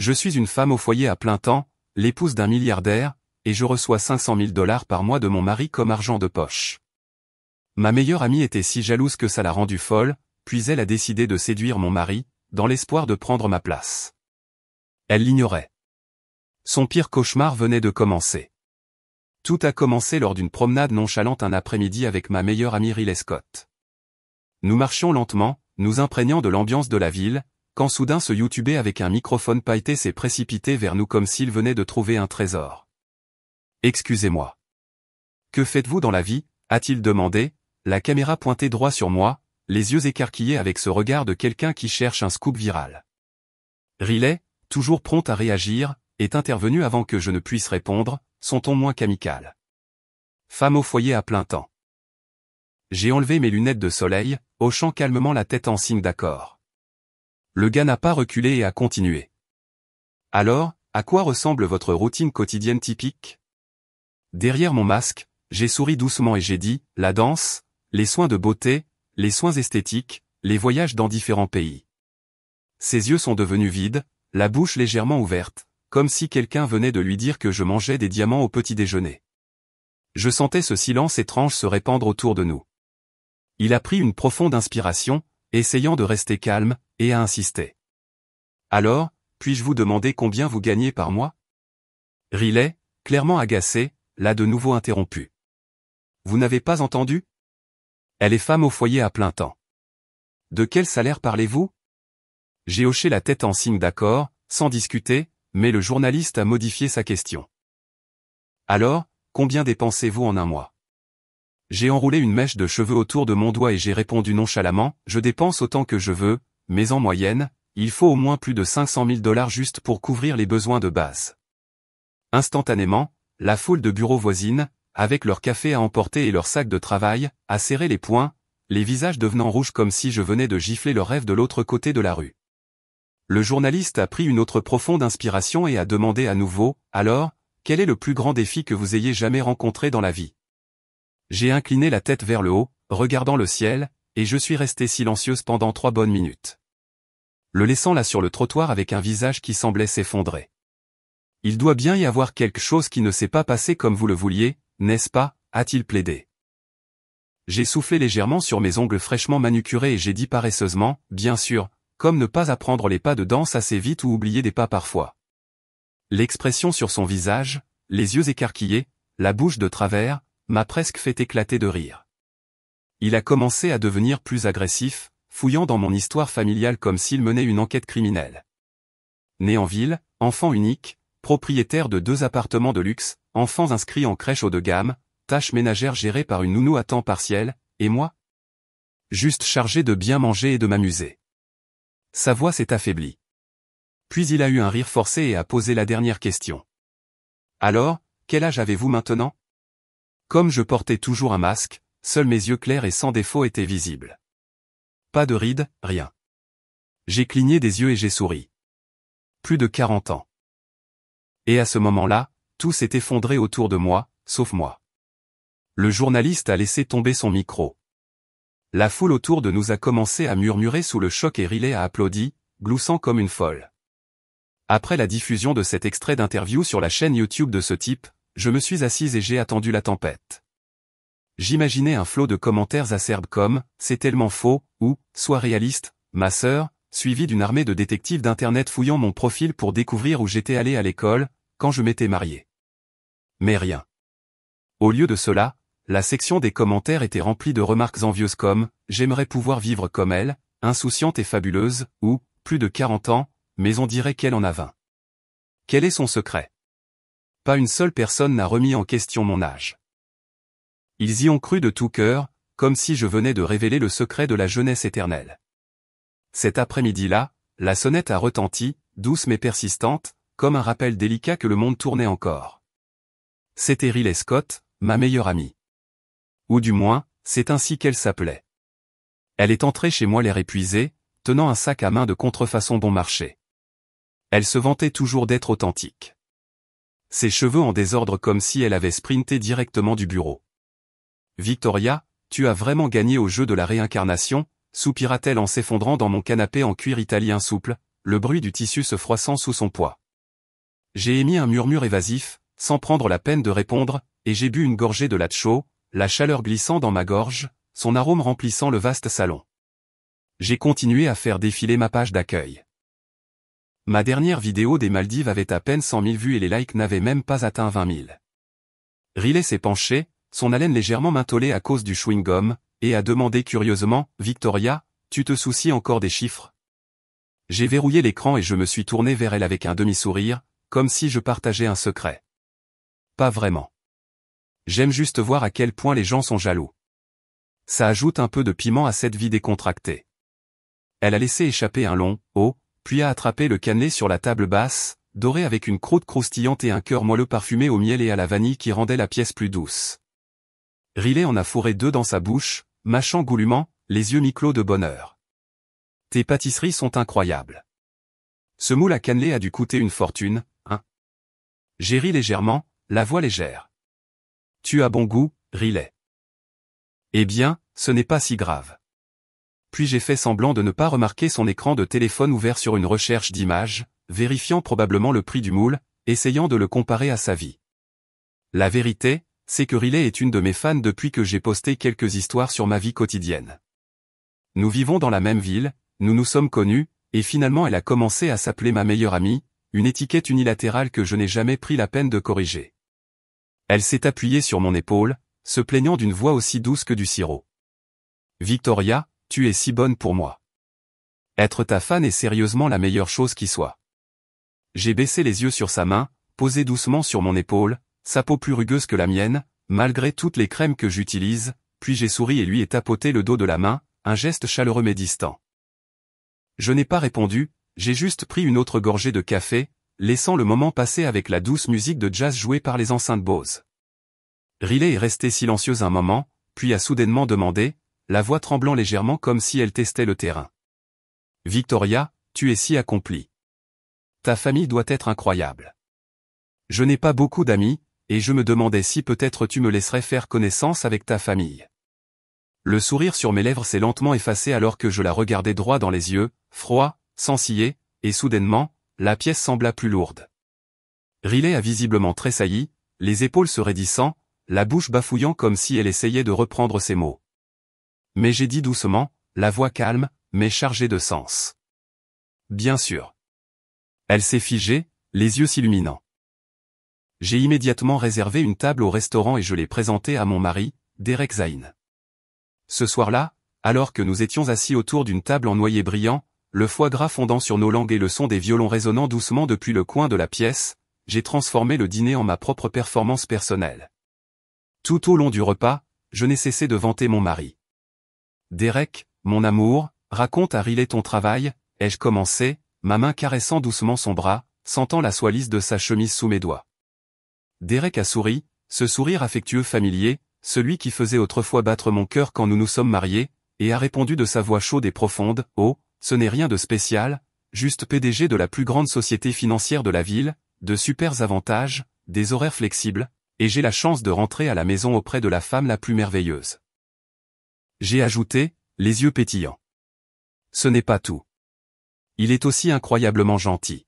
Je suis une femme au foyer à plein temps, l'épouse d'un milliardaire, et je reçois 500 000 $ par mois de mon mari comme argent de poche. Ma meilleure amie était si jalouse que ça l'a rendue folle, puis elle a décidé de séduire mon mari, dans l'espoir de prendre ma place. Elle l'ignorait. Son pire cauchemar venait de commencer. Tout a commencé lors d'une promenade nonchalante un après-midi avec ma meilleure amie Riley Scott. Nous marchions lentement, nous imprégnant de l'ambiance de la ville, quand soudain ce YouTuber avec un microphone pailleté s'est précipité vers nous comme s'il venait de trouver un trésor. « Excusez-moi. Que faites-vous dans la vie ?» a-t-il demandé, la caméra pointée droit sur moi, les yeux écarquillés avec ce regard de quelqu'un qui cherche un scoop viral. Riley, toujours prompte à réagir, est intervenue avant que je ne puisse répondre, son ton moins qu'amical. Femme au foyer à plein temps. J'ai enlevé mes lunettes de soleil, hochant calmement la tête en signe d'accord. Le gars n'a pas reculé et a continué. Alors, à quoi ressemble votre routine quotidienne typique ? Derrière mon masque, j'ai souri doucement et j'ai dit, la danse, les soins de beauté, les soins esthétiques, les voyages dans différents pays. Ses yeux sont devenus vides, la bouche légèrement ouverte, comme si quelqu'un venait de lui dire que je mangeais des diamants au petit déjeuner. Je sentais ce silence étrange se répandre autour de nous. Il a pris une profonde inspiration, essayant de rester calme, et a insisté. Alors, puis-je vous demander combien vous gagnez par mois ? Riley, clairement agacée, l'a de nouveau interrompu. Vous n'avez pas entendu ? Elle est femme au foyer à plein temps. De quel salaire parlez-vous ? J'ai hoché la tête en signe d'accord, sans discuter, mais le journaliste a modifié sa question. Alors, combien dépensez-vous en un mois ? J'ai enroulé une mèche de cheveux autour de mon doigt et j'ai répondu nonchalamment, je dépense autant que je veux, mais en moyenne, il faut au moins plus de 500 000 $ juste pour couvrir les besoins de base. Instantanément, la foule de bureaux voisines, avec leur café à emporter et leur sac de travail, a serré les poings, les visages devenant rouges comme si je venais de gifler leur rêve de l'autre côté de la rue. Le journaliste a pris une autre profonde inspiration et a demandé à nouveau, alors, quel est le plus grand défi que vous ayez jamais rencontré dans la vie ? J'ai incliné la tête vers le haut, regardant le ciel, et je suis restée silencieuse pendant 3 bonnes minutes. Le laissant là sur le trottoir avec un visage qui semblait s'effondrer. Il doit bien y avoir quelque chose qui ne s'est pas passé comme vous le vouliez, n'est-ce pas ? A-t-il plaidé. J'ai soufflé légèrement sur mes ongles fraîchement manucurés et j'ai dit paresseusement, bien sûr, comme ne pas apprendre les pas de danse assez vite ou oublier des pas parfois. L'expression sur son visage, les yeux écarquillés, la bouche de travers, m'a presque fait éclater de rire. Il a commencé à devenir plus agressif, fouillant dans mon histoire familiale comme s'il menait une enquête criminelle. Né en ville, enfant unique, propriétaire de 2 appartements de luxe, enfants inscrits en crèche haut de gamme, tâches ménagères gérées par une nounou à temps partiel, et moi ? Juste chargé de bien manger et de m'amuser. Sa voix s'est affaiblie. Puis il a eu un rire forcé et a posé la dernière question. Alors, quel âge avez-vous maintenant ? Comme je portais toujours un masque, seuls mes yeux clairs et sans défaut étaient visibles. Pas de rides, rien. J'ai cligné des yeux et j'ai souri. Plus de 40 ans. Et à ce moment-là, tout s'est effondré autour de moi, sauf moi. Le journaliste a laissé tomber son micro. La foule autour de nous a commencé à murmurer sous le choc et Riley a applaudi, gloussant comme une folle. Après la diffusion de cet extrait d'interview sur la chaîne YouTube de ce type, je me suis assise et j'ai attendu la tempête. J'imaginais un flot de commentaires acerbes comme « c'est tellement faux » ou « sois réaliste, ma sœur », suivi d'une armée de détectives d'internet fouillant mon profil pour découvrir où j'étais allé à l'école, quand je m'étais marié. Mais rien. Au lieu de cela, la section des commentaires était remplie de remarques envieuses comme « j'aimerais pouvoir vivre comme elle, insouciante et fabuleuse » ou « plus de 40 ans, mais on dirait qu'elle en a 20. Quel est son secret ? Pas une seule personne n'a remis en question mon âge. Ils y ont cru de tout cœur, comme si je venais de révéler le secret de la jeunesse éternelle. Cet après-midi-là, la sonnette a retenti, douce mais persistante, comme un rappel délicat que le monde tournait encore. C'était Riley Scott, ma meilleure amie. Ou du moins, c'est ainsi qu'elle s'appelait. Elle est entrée chez moi l'air épuisé, tenant un sac à main de contrefaçon bon marché. Elle se vantait toujours d'être authentique. Ses cheveux en désordre comme si elle avait sprinté directement du bureau. « Victoria, tu as vraiment gagné au jeu de la réincarnation » soupira-t-elle en s'effondrant dans mon canapé en cuir italien souple, le bruit du tissu se froissant sous son poids. J'ai émis un murmure évasif, sans prendre la peine de répondre, et j'ai bu une gorgée de latte chaud, la chaleur glissant dans ma gorge, son arôme remplissant le vaste salon. J'ai continué à faire défiler ma page d'accueil. Ma dernière vidéo des Maldives avait à peine 100 000 vues et les likes n'avaient même pas atteint 20 000. Riley s'est penché, son haleine légèrement mentholée à cause du chewing-gum, et a demandé curieusement, « Victoria, tu te soucies encore des chiffres ?» J'ai verrouillé l'écran et je me suis tourné vers elle avec un demi-sourire, comme si je partageais un secret. Pas vraiment. J'aime juste voir à quel point les gens sont jaloux. Ça ajoute un peu de piment à cette vie décontractée. Elle a laissé échapper un long « oh », puis a attrapé le cannelé sur la table basse, doré avec une croûte croustillante et un cœur moelleux parfumé au miel et à la vanille qui rendait la pièce plus douce. Riley en a fourré 2 dans sa bouche, mâchant goulûment, les yeux mi-clos de bonheur. Tes pâtisseries sont incroyables. Ce moule à cannelé a dû coûter une fortune, hein? J'ai ri légèrement, la voix légère. Tu as bon goût, Riley. Eh bien, ce n'est pas si grave. Puis j'ai fait semblant de ne pas remarquer son écran de téléphone ouvert sur une recherche d'images, vérifiant probablement le prix du moule, essayant de le comparer à sa vie. La vérité, c'est que Riley est une de mes fans depuis que j'ai posté quelques histoires sur ma vie quotidienne. Nous vivons dans la même ville, nous nous sommes connus, et finalement elle a commencé à s'appeler ma meilleure amie, une étiquette unilatérale que je n'ai jamais pris la peine de corriger. Elle s'est appuyée sur mon épaule, se plaignant d'une voix aussi douce que du sirop. Victoria, tu es si bonne pour moi. Être ta fan est sérieusement la meilleure chose qui soit. J'ai baissé les yeux sur sa main, posé doucement sur mon épaule, sa peau plus rugueuse que la mienne, malgré toutes les crèmes que j'utilise, puis j'ai souri et lui ai tapoté le dos de la main, un geste chaleureux mais distant. Je n'ai pas répondu, j'ai juste pris une autre gorgée de café, laissant le moment passer avec la douce musique de jazz jouée par les enceintes Bose. Riley est restée silencieuse un moment, puis a soudainement demandé, la voix tremblant légèrement comme si elle testait le terrain. Victoria, tu es si accomplie. Ta famille doit être incroyable. Je n'ai pas beaucoup d'amis, et je me demandais si peut-être tu me laisserais faire connaissance avec ta famille. Le sourire sur mes lèvres s'est lentement effacé alors que je la regardais droit dans les yeux, froid, sans ciller, et soudainement, la pièce sembla plus lourde. Riley a visiblement tressailli, les épaules se raidissant, la bouche bafouillant comme si elle essayait de reprendre ses mots. Mais j'ai dit doucement, la voix calme, mais chargée de sens. Bien sûr. Elle s'est figée, les yeux s'illuminant. J'ai immédiatement réservé une table au restaurant et je l'ai présentée à mon mari, Derek Zain. Ce soir-là, alors que nous étions assis autour d'une table en noyer brillant, le foie gras fondant sur nos langues et le son des violons résonnant doucement depuis le coin de la pièce, j'ai transformé le dîner en ma propre performance personnelle. Tout au long du repas, je n'ai cessé de vanter mon mari. Derek, mon amour, raconte à Riley ton travail, ai-je commencé, ma main caressant doucement son bras, sentant la soie lisse de sa chemise sous mes doigts. Derek a souri, ce sourire affectueux familier, celui qui faisait autrefois battre mon cœur quand nous nous sommes mariés, et a répondu de sa voix chaude et profonde, « Oh, ce n'est rien de spécial, juste PDG de la plus grande société financière de la ville, de super avantages, des horaires flexibles, et j'ai la chance de rentrer à la maison auprès de la femme la plus merveilleuse. » J'ai ajouté, les yeux pétillants. Ce n'est pas tout. Il est aussi incroyablement gentil.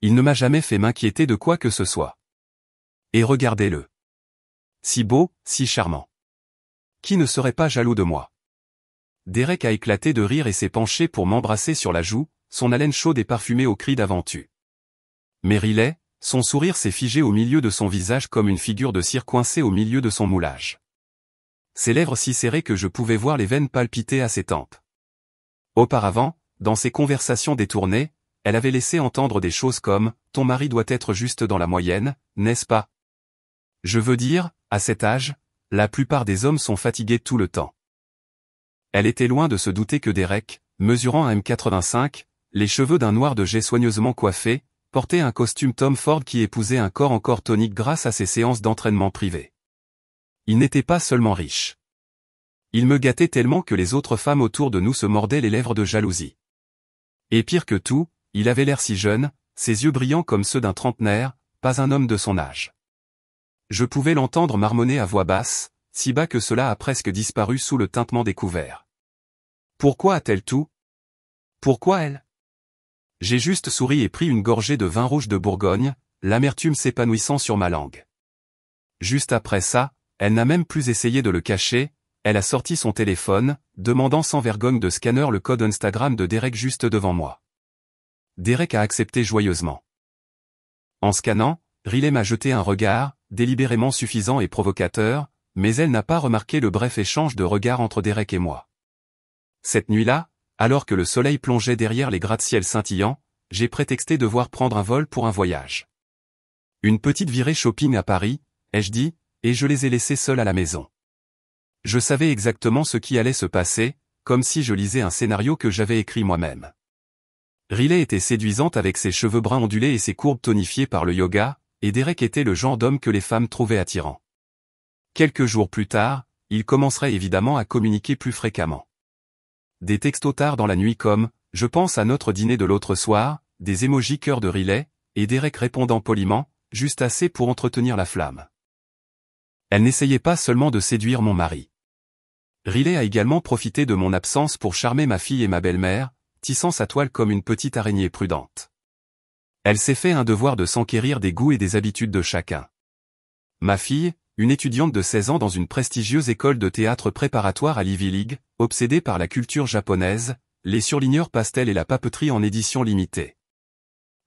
Il ne m'a jamais fait m'inquiéter de quoi que ce soit. Et regardez-le. Si beau, si charmant. Qui ne serait pas jaloux de moi? Derek a éclaté de rire et s'est penché pour m'embrasser sur la joue, son haleine chaude et parfumée au cri d'aventure. Mais Riley, son sourire s'est figé au milieu de son visage comme une figure de cire coincée au milieu de son moulage. Ses lèvres si serrées que je pouvais voir les veines palpiter à ses tempes. Auparavant, dans ses conversations détournées, elle avait laissé entendre des choses comme « Ton mari doit être juste dans la moyenne, n'est-ce pas ?» Je veux dire, à cet âge, la plupart des hommes sont fatigués tout le temps. Elle était loin de se douter que Derek, mesurant un m85, les cheveux d'un noir de jet soigneusement coiffés, portait un costume Tom Ford qui épousait un corps encore tonique grâce à ses séances d'entraînement privées. Il n'était pas seulement riche. Il me gâtait tellement que les autres femmes autour de nous se mordaient les lèvres de jalousie. Et pire que tout, il avait l'air si jeune, ses yeux brillants comme ceux d'un trentenaire, pas un homme de son âge. Je pouvais l'entendre marmonner à voix basse, si bas que cela a presque disparu sous le tintement des couverts. Pourquoi a-t-elle tout? Pourquoi elle? J'ai juste souri et pris une gorgée de vin rouge de Bourgogne, l'amertume s'épanouissant sur ma langue. Juste après ça, elle n'a même plus essayé de le cacher, elle a sorti son téléphone, demandant sans vergogne de scanner le code Instagram de Derek juste devant moi. Derek a accepté joyeusement. En scannant, Riley m'a jeté un regard, délibérément suffisant et provocateur, mais elle n'a pas remarqué le bref échange de regards entre Derek et moi. Cette nuit-là, alors que le soleil plongeait derrière les gratte-ciel scintillants, j'ai prétexté devoir prendre un vol pour un voyage. Une petite virée shopping à Paris, ai-je dit, et je les ai laissés seuls à la maison. Je savais exactement ce qui allait se passer, comme si je lisais un scénario que j'avais écrit moi-même. Riley était séduisante avec ses cheveux bruns ondulés et ses courbes tonifiées par le yoga, et Derek était le genre d'homme que les femmes trouvaient attirant. Quelques jours plus tard, ils commenceraient évidemment à communiquer plus fréquemment. Des textos tard dans la nuit comme « Je pense à notre dîner de l'autre soir », des émojis cœur de Riley, et Derek répondant poliment, juste assez pour entretenir la flamme. Elle n'essayait pas seulement de séduire mon mari. Riley a également profité de mon absence pour charmer ma fille et ma belle-mère, tissant sa toile comme une petite araignée prudente. Elle s'est fait un devoir de s'enquérir des goûts et des habitudes de chacun. Ma fille, une étudiante de 16 ans dans une prestigieuse école de théâtre préparatoire à l'Ivy League, obsédée par la culture japonaise, les surligneurs pastels et la papeterie en édition limitée.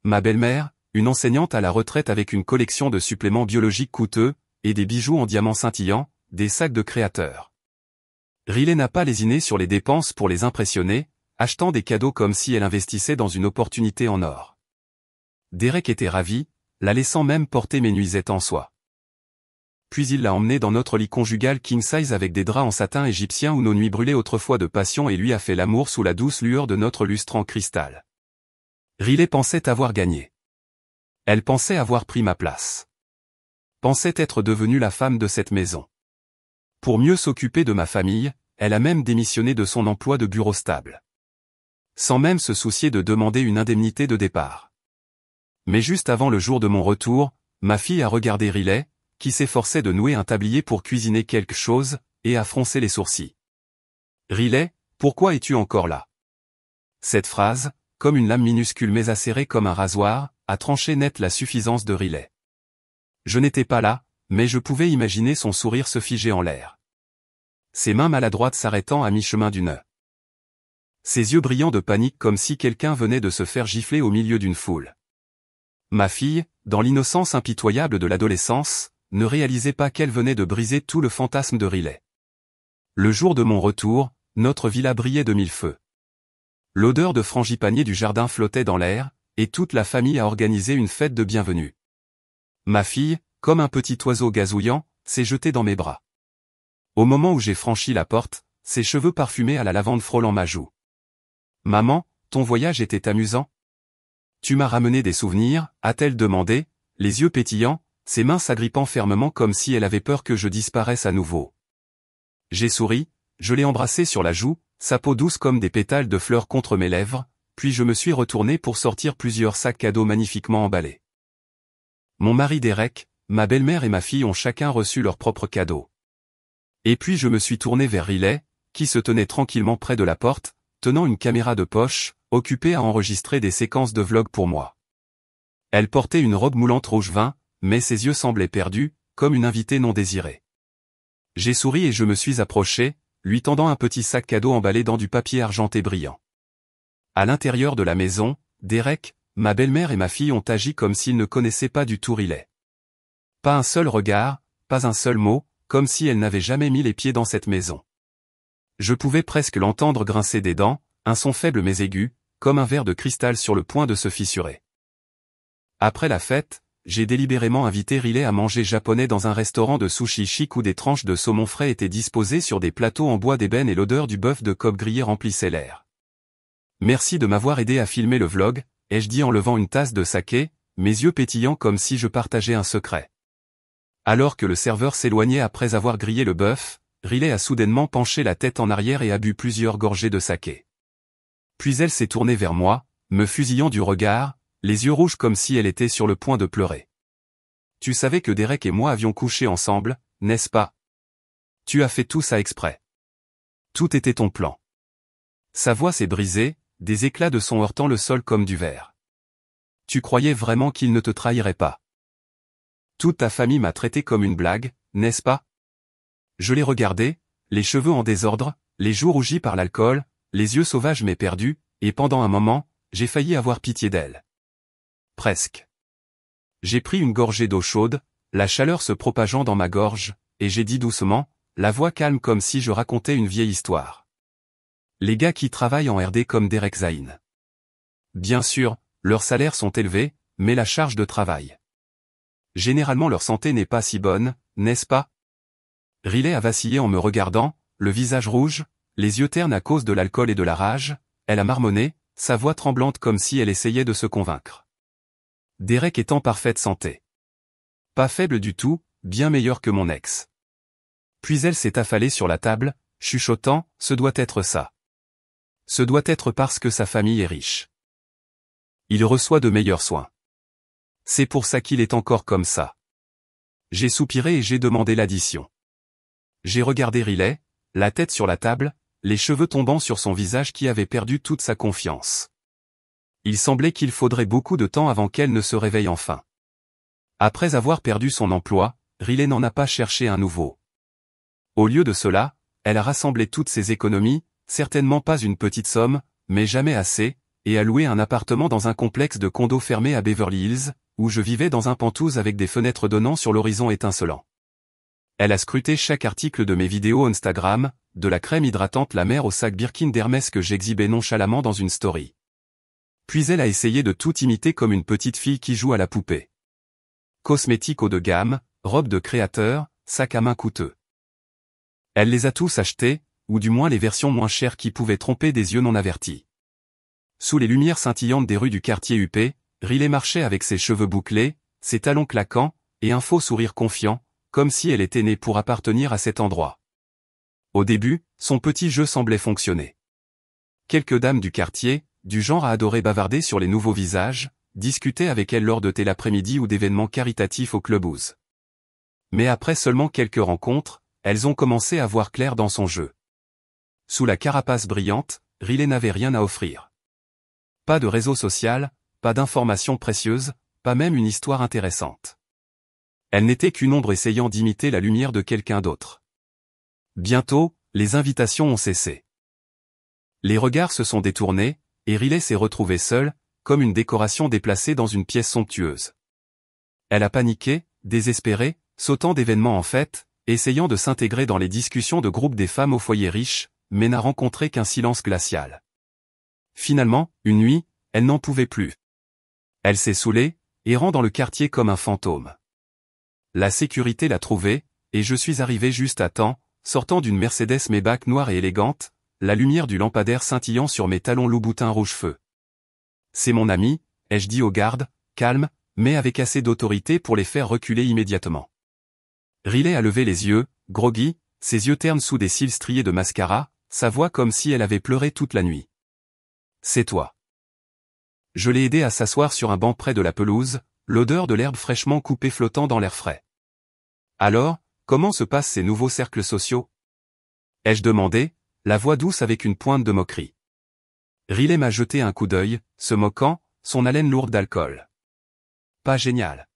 Ma belle-mère, une enseignante à la retraite avec une collection de suppléments biologiques coûteux, et des bijoux en diamants scintillants, des sacs de créateurs. Riley n'a pas lésiné sur les dépenses pour les impressionner, achetant des cadeaux comme si elle investissait dans une opportunité en or. Derek était ravi, la laissant même porter mes nuisettes en soie. Puis il l'a emmenée dans notre lit conjugal king size avec des draps en satin égyptien où nos nuits brûlaient autrefois de passion et lui a fait l'amour sous la douce lueur de notre lustre en cristal. Riley pensait avoir gagné. Elle pensait avoir pris ma place. Pensait être devenue la femme de cette maison. Pour mieux s'occuper de ma famille, elle a même démissionné de son emploi de bureau stable. Sans même se soucier de demander une indemnité de départ. Mais juste avant le jour de mon retour, ma fille a regardé Riley, qui s'efforçait de nouer un tablier pour cuisiner quelque chose, et a froncé les sourcils. Riley, pourquoi es-tu encore là? Cette phrase, comme une lame minuscule mais acérée comme un rasoir, a tranché net la suffisance de Riley. Je n'étais pas là, mais je pouvais imaginer son sourire se figer en l'air. Ses mains maladroites s'arrêtant à mi-chemin du nœud. Ses yeux brillants de panique comme si quelqu'un venait de se faire gifler au milieu d'une foule. Ma fille, dans l'innocence impitoyable de l'adolescence, ne réalisait pas qu'elle venait de briser tout le fantasme de Riley. Le jour de mon retour, notre villa brillait de mille feux. L'odeur de frangipanier du jardin flottait dans l'air, et toute la famille a organisé une fête de bienvenue. Ma fille, comme un petit oiseau gazouillant, s'est jetée dans mes bras. Au moment où j'ai franchi la porte, ses cheveux parfumés à la lavande frôlant ma joue. Maman, ton voyage était amusant? Tu m'as ramené des souvenirs, a-t-elle demandé, les yeux pétillants, ses mains s'agrippant fermement comme si elle avait peur que je disparaisse à nouveau. J'ai souri, je l'ai embrassée sur la joue, sa peau douce comme des pétales de fleurs contre mes lèvres, puis je me suis retourné pour sortir plusieurs sacs cadeaux magnifiquement emballés. Mon mari Derek, ma belle-mère et ma fille ont chacun reçu leurs propres cadeaux. Et puis je me suis tourné vers Riley, qui se tenait tranquillement près de la porte, tenant une caméra de poche, occupée à enregistrer des séquences de vlog pour moi. Elle portait une robe moulante rouge vin, mais ses yeux semblaient perdus, comme une invitée non désirée. J'ai souri et je me suis approché, lui tendant un petit sac cadeau emballé dans du papier argenté brillant. À l'intérieur de la maison, Derek, ma belle-mère et ma fille ont agi comme s'ils ne connaissaient pas du tout Riley. Pas un seul regard, pas un seul mot, comme si elle n'avait jamais mis les pieds dans cette maison. Je pouvais presque l'entendre grincer des dents, un son faible mais aigu, comme un verre de cristal sur le point de se fissurer. Après la fête, j'ai délibérément invité Riley à manger japonais dans un restaurant de sushi chic où des tranches de saumon frais étaient disposées sur des plateaux en bois d'ébène et l'odeur du bœuf de Kobe grillé remplissait l'air. Merci de m'avoir aidé à filmer le vlog, ai-je dit en levant une tasse de saké, mes yeux pétillants comme si je partageais un secret. Alors que le serveur s'éloignait après avoir grillé le bœuf, Riley a soudainement penché la tête en arrière et a bu plusieurs gorgées de saké. Puis elle s'est tournée vers moi, me fusillant du regard, les yeux rouges comme si elle était sur le point de pleurer. Tu savais que Derek et moi avions couché ensemble, n'est-ce pas? Tu as fait tout ça exprès. Tout était ton plan. Sa voix s'est brisée, des éclats de son heurtant le sol comme du verre. Tu croyais vraiment qu'il ne te trahirait pas? Toute ta famille m'a traité comme une blague, n'est-ce pas? Je l'ai regardée, les cheveux en désordre, les joues rougies par l'alcool, les yeux sauvages mais perdus, et pendant un moment, j'ai failli avoir pitié d'elle. Presque. J'ai pris une gorgée d'eau chaude, la chaleur se propageant dans ma gorge, et j'ai dit doucement, la voix calme comme si je racontais une vieille histoire. Les gars qui travaillent en RD comme Derek Zain. Bien sûr, leurs salaires sont élevés, mais la charge de travail. Généralement leur santé n'est pas si bonne, n'est-ce pas? Riley a vacillé en me regardant, le visage rouge, les yeux ternes à cause de l'alcool et de la rage, elle a marmonné, sa voix tremblante comme si elle essayait de se convaincre. Derek est en parfaite santé. Pas faible du tout, bien meilleur que mon ex. Puis elle s'est affalée sur la table, chuchotant, ce doit être ça. Ce doit être parce que sa famille est riche. Il reçoit de meilleurs soins. C'est pour ça qu'il est encore comme ça. J'ai soupiré et j'ai demandé l'addition. J'ai regardé Riley, la tête sur la table, les cheveux tombant sur son visage qui avait perdu toute sa confiance. Il semblait qu'il faudrait beaucoup de temps avant qu'elle ne se réveille enfin. Après avoir perdu son emploi, Riley n'en a pas cherché un nouveau. Au lieu de cela, elle a rassemblé toutes ses économies, certainement pas une petite somme, mais jamais assez, et a loué un appartement dans un complexe de condos fermé à Beverly Hills, où je vivais dans un penthouse avec des fenêtres donnant sur l'horizon étincelant. Elle a scruté chaque article de mes vidéos Instagram, de la crème hydratante La Mer au sac Birkin d'Hermès que j'exhibais nonchalamment dans une story. Puis elle a essayé de tout imiter comme une petite fille qui joue à la poupée. Cosmétiques haut de gamme, robes de créateur, sacs à main coûteux. Elle les a tous achetés, ou du moins les versions moins chères qui pouvaient tromper des yeux non avertis. Sous les lumières scintillantes des rues du quartier huppé, Riley marchait avec ses cheveux bouclés, ses talons claquants, et un faux sourire confiant, comme si elle était née pour appartenir à cet endroit. Au début, son petit jeu semblait fonctionner. Quelques dames du quartier, du genre à adorer bavarder sur les nouveaux visages, discutaient avec elle lors de thé l'après-midi ou d'événements caritatifs au clubhouse. Mais après seulement quelques rencontres, elles ont commencé à voir clair dans son jeu. Sous la carapace brillante, Riley n'avait rien à offrir. Pas de réseau social, pas d'informations précieuses, pas même une histoire intéressante. Elle n'était qu'une ombre essayant d'imiter la lumière de quelqu'un d'autre. Bientôt, les invitations ont cessé. Les regards se sont détournés, et Riley s'est retrouvée seule, comme une décoration déplacée dans une pièce somptueuse. Elle a paniqué, désespérée, sautant d'événement en fait, essayant de s'intégrer dans les discussions de groupe des femmes au foyer riche, mais n'a rencontré qu'un silence glacial. Finalement, une nuit, elle n'en pouvait plus. Elle s'est saoulée, errant dans le quartier comme un fantôme. La sécurité l'a trouvée, et je suis arrivé juste à temps, sortant d'une Mercedes Maybach noire et élégante, la lumière du lampadaire scintillant sur mes talons loup-boutin rouge-feu. C'est mon ami, ai-je dit aux gardes, calme, mais avec assez d'autorité pour les faire reculer immédiatement. Riley a levé les yeux, groggy, ses yeux ternes sous des cils striés de mascara, sa voix comme si elle avait pleuré toute la nuit. C'est toi. Je l'ai aidé à s'asseoir sur un banc près de la pelouse, l'odeur de l'herbe fraîchement coupée flottant dans l'air frais. Alors, comment se passent ces nouveaux cercles sociaux? Ai-je demandé, la voix douce avec une pointe de moquerie. Riley m'a jeté un coup d'œil, se moquant, son haleine lourde d'alcool. Pas génial.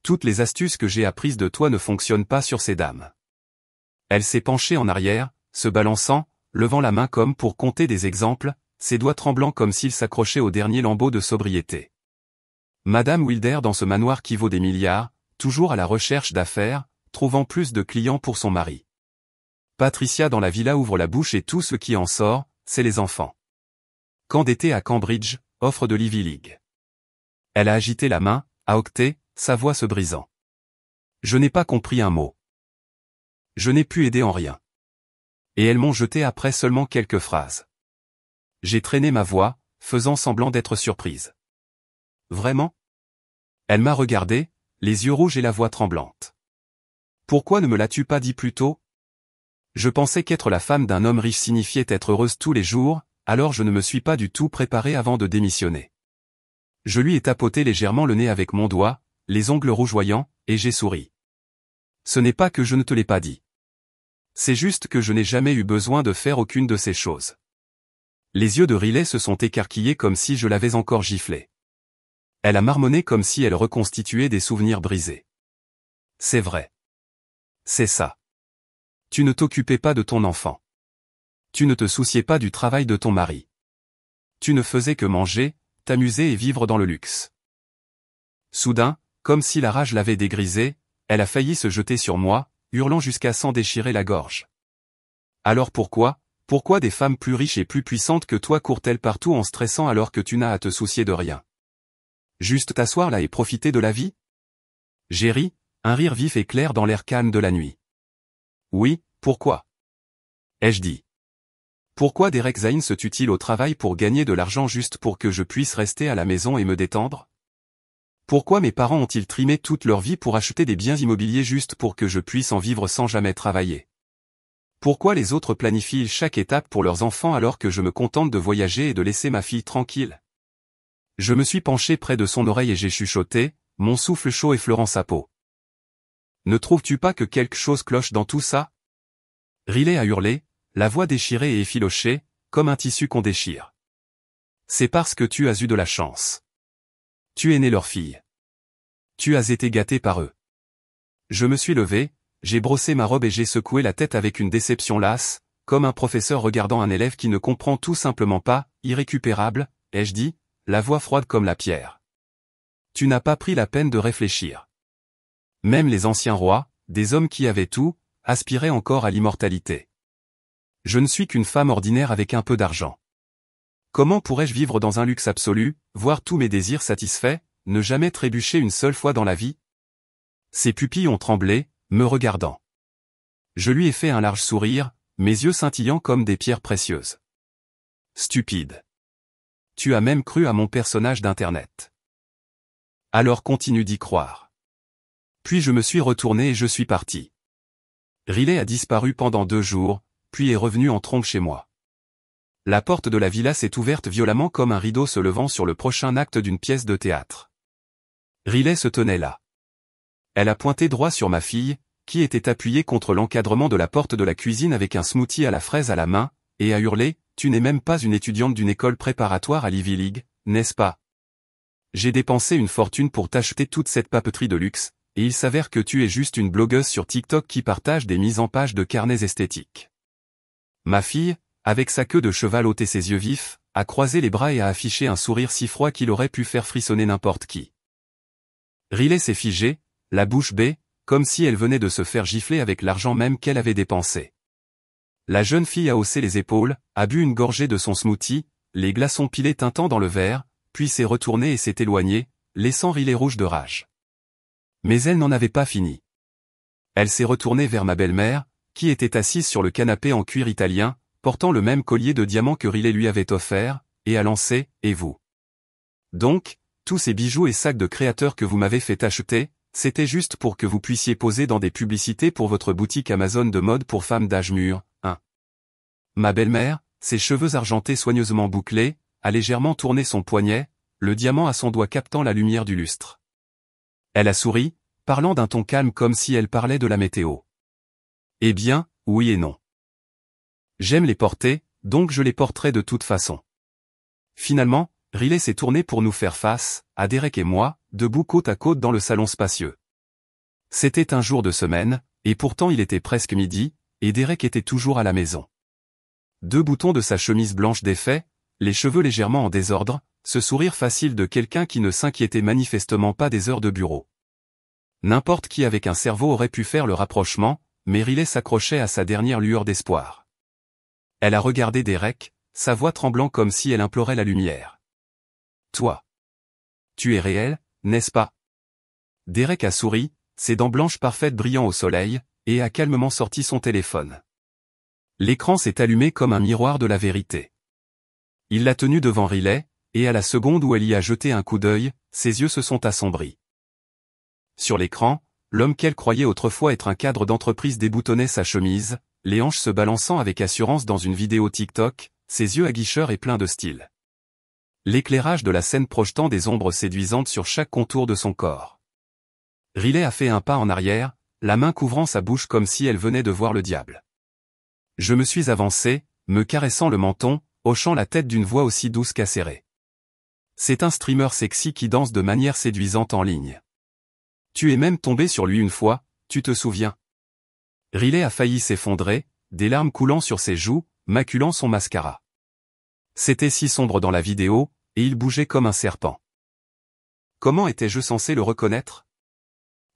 Toutes les astuces que j'ai apprises de toi ne fonctionnent pas sur ces dames. Elle s'est penchée en arrière, se balançant, levant la main comme pour compter des exemples, ses doigts tremblants comme s'ils s'accrochaient au dernier lambeau de sobriété. Madame Wilder dans ce manoir qui vaut des milliards, toujours à la recherche d'affaires, trouvant plus de clients pour son mari. Patricia dans la villa ouvre la bouche et tout ce qui en sort, c'est les enfants. Camp d'été à Cambridge, offre de l'Ivy League. Elle a agité la main, a octé, sa voix se brisant. Je n'ai pas compris un mot. Je n'ai pu aider en rien. Et elles m'ont jeté après seulement quelques phrases. J'ai traîné ma voix, faisant semblant d'être surprise. Vraiment? Elle m'a regardé, les yeux rouges et la voix tremblante. Pourquoi ne me l'as-tu pas dit plus tôt? Je pensais qu'être la femme d'un homme riche signifiait être heureuse tous les jours, alors je ne me suis pas du tout préparée avant de démissionner. Je lui ai tapoté légèrement le nez avec mon doigt, les ongles rougeoyants, et j'ai souri. Ce n'est pas que je ne te l'ai pas dit. C'est juste que je n'ai jamais eu besoin de faire aucune de ces choses. Les yeux de Riley se sont écarquillés comme si je l'avais encore giflé. Elle a marmonné comme si elle reconstituait des souvenirs brisés. C'est vrai. C'est ça. Tu ne t'occupais pas de ton enfant. Tu ne te souciais pas du travail de ton mari. Tu ne faisais que manger, t'amuser et vivre dans le luxe. Soudain, comme si la rage l'avait dégrisée, elle a failli se jeter sur moi, hurlant jusqu'à s'en déchirer la gorge. Alors pourquoi des femmes plus riches et plus puissantes que toi courent-elles partout en stressant alors que tu n'as à te soucier de rien? Juste t'asseoir là et profiter de la vie? J'ai ri, un rire vif et clair dans l'air calme de la nuit. Oui, pourquoi? Ai-je dit. Pourquoi Derek Zayn se tue-t-il au travail pour gagner de l'argent juste pour que je puisse rester à la maison et me détendre? Pourquoi mes parents ont-ils trimé toute leur vie pour acheter des biens immobiliers juste pour que je puisse en vivre sans jamais travailler? Pourquoi les autres planifient chaque étape pour leurs enfants alors que je me contente de voyager et de laisser ma fille tranquille? Je me suis penché près de son oreille et j'ai chuchoté, mon souffle chaud effleurant sa peau. Ne trouves-tu pas que quelque chose cloche dans tout ça? Riley a hurlé, la voix déchirée et effilochée, comme un tissu qu'on déchire. C'est parce que tu as eu de la chance. Tu es né leur fille. Tu as été gâté par eux. Je me suis levé, j'ai brossé ma robe et j'ai secoué la tête avec une déception lasse, comme un professeur regardant un élève qui ne comprend tout simplement pas, irrécupérable, ai-je dit, la voix froide comme la pierre. Tu n'as pas pris la peine de réfléchir. Même les anciens rois, des hommes qui avaient tout, aspiraient encore à l'immortalité. Je ne suis qu'une femme ordinaire avec un peu d'argent. Comment pourrais-je vivre dans un luxe absolu, voir tous mes désirs satisfaits, ne jamais trébucher une seule fois dans la vie? Ses pupilles ont tremblé, me regardant. Je lui ai fait un large sourire, mes yeux scintillant comme des pierres précieuses. Stupide. Tu as même cru à mon personnage d'internet. Alors continue d'y croire. Puis je me suis retourné et je suis parti. Riley a disparu pendant 2 jours, puis est revenu en trombe chez moi. La porte de la villa s'est ouverte violemment comme un rideau se levant sur le prochain acte d'une pièce de théâtre. Riley se tenait là. Elle a pointé droit sur ma fille, qui était appuyée contre l'encadrement de la porte de la cuisine avec un smoothie à la fraise à la main, et a hurlé, « Tu n'es même pas une étudiante d'une école préparatoire à l'Ivy League, n'est-ce pas? J'ai dépensé une fortune pour t'acheter toute cette papeterie de luxe, et il s'avère que tu es juste une blogueuse sur TikTok qui partage des mises en page de carnets esthétiques. » Ma fille, avec sa queue de cheval ôte et ses yeux vifs, a croisé les bras et a affiché un sourire si froid qu'il aurait pu faire frissonner n'importe qui. Riley s'est figée, la bouche bée, comme si elle venait de se faire gifler avec l'argent même qu'elle avait dépensé. La jeune fille a haussé les épaules, a bu une gorgée de son smoothie, les glaçons pilés tintant dans le verre, puis s'est retournée et s'est éloignée, laissant Riley rouge de rage. Mais elle n'en avait pas fini. Elle s'est retournée vers ma belle-mère, qui était assise sur le canapé en cuir italien, portant le même collier de diamants que Riley lui avait offert, et a lancé, « Et vous? Donc, tous ces bijoux et sacs de créateurs que vous m'avez fait acheter, c'était juste pour que vous puissiez poser dans des publicités pour votre boutique Amazon de mode pour femmes d'âge mûr, hein ?» Ma belle-mère, ses cheveux argentés soigneusement bouclés, a légèrement tourné son poignet, le diamant à son doigt captant la lumière du lustre. Elle a souri, parlant d'un ton calme comme si elle parlait de la météo. Eh bien, oui et non. J'aime les porter, donc je les porterai de toute façon. Finalement, Riley s'est tourné pour nous faire face, à Derek et moi, debout côte à côte dans le salon spacieux. C'était un jour de semaine, et pourtant il était presque midi, et Derek était toujours à la maison. 2 boutons de sa chemise blanche défaits, les cheveux légèrement en désordre, ce sourire facile de quelqu'un qui ne s'inquiétait manifestement pas des heures de bureau. N'importe qui avec un cerveau aurait pu faire le rapprochement, mais Riley s'accrochait à sa dernière lueur d'espoir. Elle a regardé Derek, sa voix tremblant comme si elle implorait la lumière. « Toi. Tu es réel, n'est-ce pas ?» Derek a souri, ses dents blanches parfaites brillant au soleil, et a calmement sorti son téléphone. L'écran s'est allumé comme un miroir de la vérité. Il l'a tenu devant Riley, et à la seconde où elle y a jeté un coup d'œil, ses yeux se sont assombris. Sur l'écran, l'homme qu'elle croyait autrefois être un cadre d'entreprise déboutonnait sa chemise, les hanches se balançant avec assurance dans une vidéo TikTok, ses yeux aguicheurs et pleins de style. L'éclairage de la scène projetant des ombres séduisantes sur chaque contour de son corps. Riley a fait un pas en arrière, la main couvrant sa bouche comme si elle venait de voir le diable. Je me suis avancé, me caressant le menton, hochant la tête d'une voix aussi douce qu'acérée. C'est un streamer sexy qui danse de manière séduisante en ligne. Tu es même tombé sur lui une fois, tu te souviens? Riley a failli s'effondrer, des larmes coulant sur ses joues, maculant son mascara. C'était si sombre dans la vidéo, et il bougeait comme un serpent. Comment étais-je censé le reconnaître?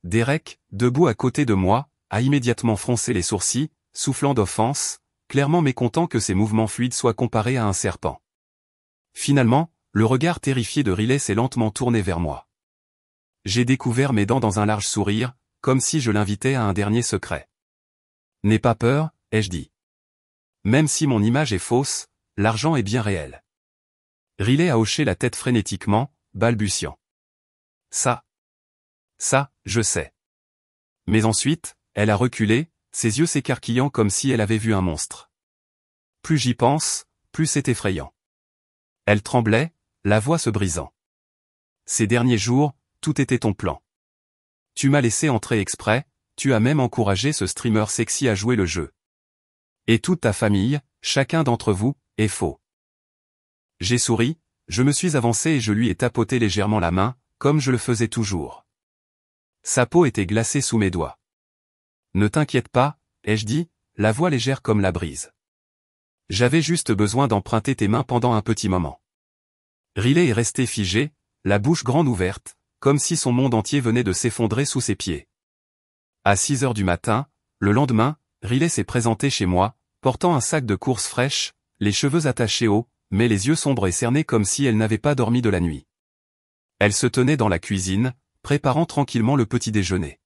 Derek, debout à côté de moi, a immédiatement froncé les sourcils, soufflant d'offense, clairement mécontent que ses mouvements fluides soient comparés à un serpent. Finalement, le regard terrifié de Riley s'est lentement tourné vers moi. J'ai découvert mes dents dans un large sourire, comme si je l'invitais à un dernier secret. N'aie pas peur, ai-je dit. Même si mon image est fausse, l'argent est bien réel. Riley a hoché la tête frénétiquement, balbutiant. Ça, je sais. Mais ensuite, elle a reculé, ses yeux s'écarquillant comme si elle avait vu un monstre. Plus j'y pense, plus c'est effrayant. Elle tremblait, la voix se brisant. Ces derniers jours, tout était ton plan. Tu m'as laissé entrer exprès, tu as même encouragé ce streamer sexy à jouer le jeu. Et toute ta famille, chacun d'entre vous, est faux. J'ai souri, je me suis avancé et je lui ai tapoté légèrement la main, comme je le faisais toujours. Sa peau était glacée sous mes doigts. Ne t'inquiète pas, ai-je dit, la voix légère comme la brise. J'avais juste besoin d'emprunter tes mains pendant un petit moment. Riley est resté figé, la bouche grande ouverte, comme si son monde entier venait de s'effondrer sous ses pieds. À 6 heures du matin, le lendemain, Riley s'est présenté chez moi, portant un sac de courses fraîches, les cheveux attachés haut, mais les yeux sombres et cernés comme si elle n'avait pas dormi de la nuit. Elle se tenait dans la cuisine, préparant tranquillement le petit déjeuner.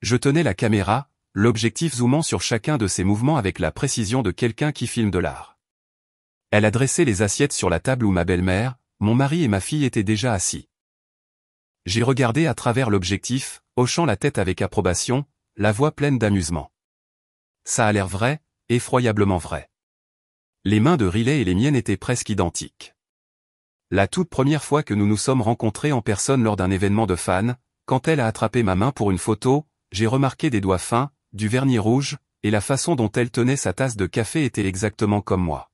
Je tenais la caméra, l'objectif zoomant sur chacun de ses mouvements avec la précision de quelqu'un qui filme de l'art. Elle a dressé les assiettes sur la table où ma belle-mère, mon mari et ma fille étaient déjà assis. J'ai regardé à travers l'objectif, hochant la tête avec approbation, la voix pleine d'amusement. Ça a l'air vrai, effroyablement vrai. Les mains de Riley et les miennes étaient presque identiques. La toute première fois que nous nous sommes rencontrés en personne lors d'un événement de fans, quand elle a attrapé ma main pour une photo, j'ai remarqué des doigts fins, du vernis rouge, et la façon dont elle tenait sa tasse de café était exactement comme moi.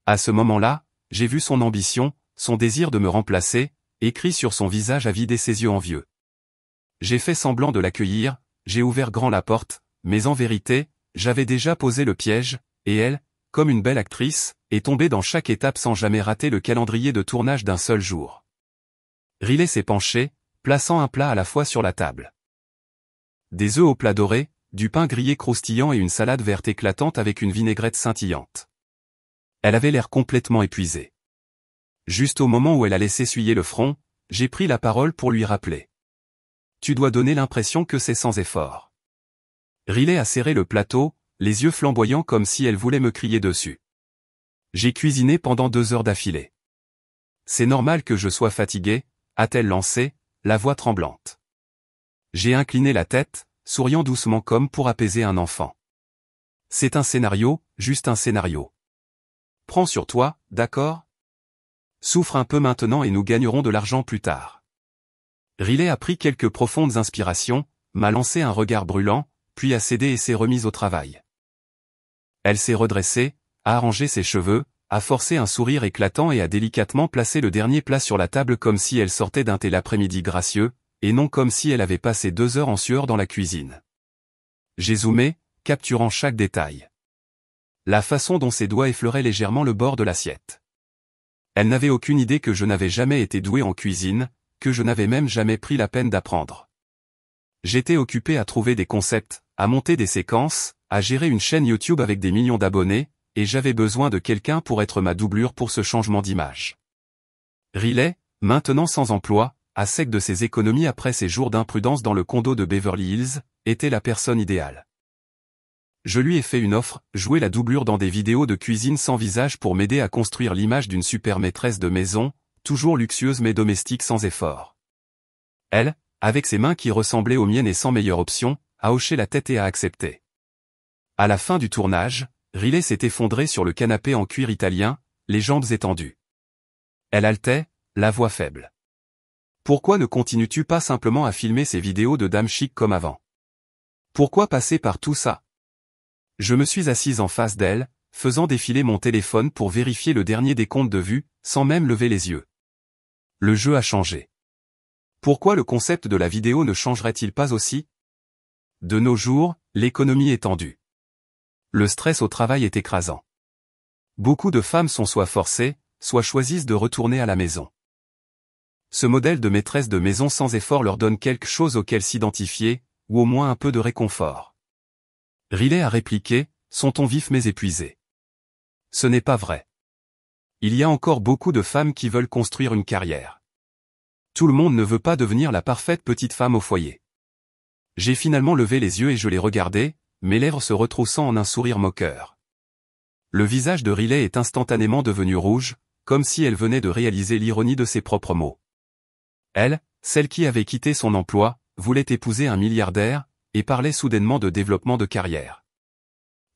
À ce moment-là, j'ai vu son ambition, son désir de me remplacer, écrit sur son visage avide et ses yeux envieux. J'ai fait semblant de l'accueillir, j'ai ouvert grand la porte, mais en vérité, j'avais déjà posé le piège, et elle, comme une belle actrice, est tombée dans chaque étape sans jamais rater le calendrier de tournage d'un seul jour. Riley s'est penché, plaçant un plat à la fois sur la table. Des œufs au plat doré, du pain grillé croustillant et une salade verte éclatante avec une vinaigrette scintillante. Elle avait l'air complètement épuisée. Juste au moment où elle allait s'essuyer le front, j'ai pris la parole pour lui rappeler. Tu dois donner l'impression que c'est sans effort. Riley a serré le plateau, les yeux flamboyants comme si elle voulait me crier dessus. J'ai cuisiné pendant 2 heures d'affilée. C'est normal que je sois fatigué, a-t-elle lancé, la voix tremblante. J'ai incliné la tête, souriant doucement comme pour apaiser un enfant. C'est un scénario, juste un scénario. Prends sur toi, d'accord? Souffre un peu maintenant et nous gagnerons de l'argent plus tard. Riley a pris quelques profondes inspirations, m'a lancé un regard brûlant, puis a cédé et s'est remise au travail. Elle s'est redressée, a arrangé ses cheveux, a forcé un sourire éclatant et a délicatement placé le dernier plat sur la table comme si elle sortait d'un thé l'après-midi gracieux, et non comme si elle avait passé 2 heures en sueur dans la cuisine. J'ai zoomé, capturant chaque détail. La façon dont ses doigts effleuraient légèrement le bord de l'assiette. Elle n'avait aucune idée que je n'avais jamais été doué en cuisine, que je n'avais même jamais pris la peine d'apprendre. J'étais occupé à trouver des concepts, à monter des séquences, à gérer une chaîne YouTube avec des millions d'abonnés, et j'avais besoin de quelqu'un pour être ma doublure pour ce changement d'image. Riley, maintenant sans emploi, à sec de ses économies après ses jours d'imprudence dans le condo de Beverly Hills, était la personne idéale. Je lui ai fait une offre, jouer la doublure dans des vidéos de cuisine sans visage pour m'aider à construire l'image d'une super maîtresse de maison, toujours luxueuse mais domestique sans effort. Elle, avec ses mains qui ressemblaient aux miennes et sans meilleure option, a hoché la tête et a accepté. À la fin du tournage, Riley s'est effondrée sur le canapé en cuir italien, les jambes étendues. Elle haletait, la voix faible. Pourquoi ne continues-tu pas simplement à filmer ces vidéos de dames chic comme avant? Pourquoi passer par tout ça? Je me suis assise en face d'elle, faisant défiler mon téléphone pour vérifier le dernier décompte de vues, sans même lever les yeux. Le jeu a changé. Pourquoi le concept de la vidéo ne changerait-il pas aussi? De nos jours, l'économie est tendue. Le stress au travail est écrasant. Beaucoup de femmes sont soit forcées, soit choisissent de retourner à la maison. Ce modèle de maîtresse de maison sans effort leur donne quelque chose auquel s'identifier, ou au moins un peu de réconfort. Riley a répliqué, son ton vif mais épuisé. Ce n'est pas vrai. Il y a encore beaucoup de femmes qui veulent construire une carrière. Tout le monde ne veut pas devenir la parfaite petite femme au foyer. J'ai finalement levé les yeux et je l'ai regardé, mes lèvres se retroussant en un sourire moqueur. Le visage de Riley est instantanément devenu rouge, comme si elle venait de réaliser l'ironie de ses propres mots. Elle, celle qui avait quitté son emploi, voulait épouser un milliardaire, et parlait soudainement de développement de carrière.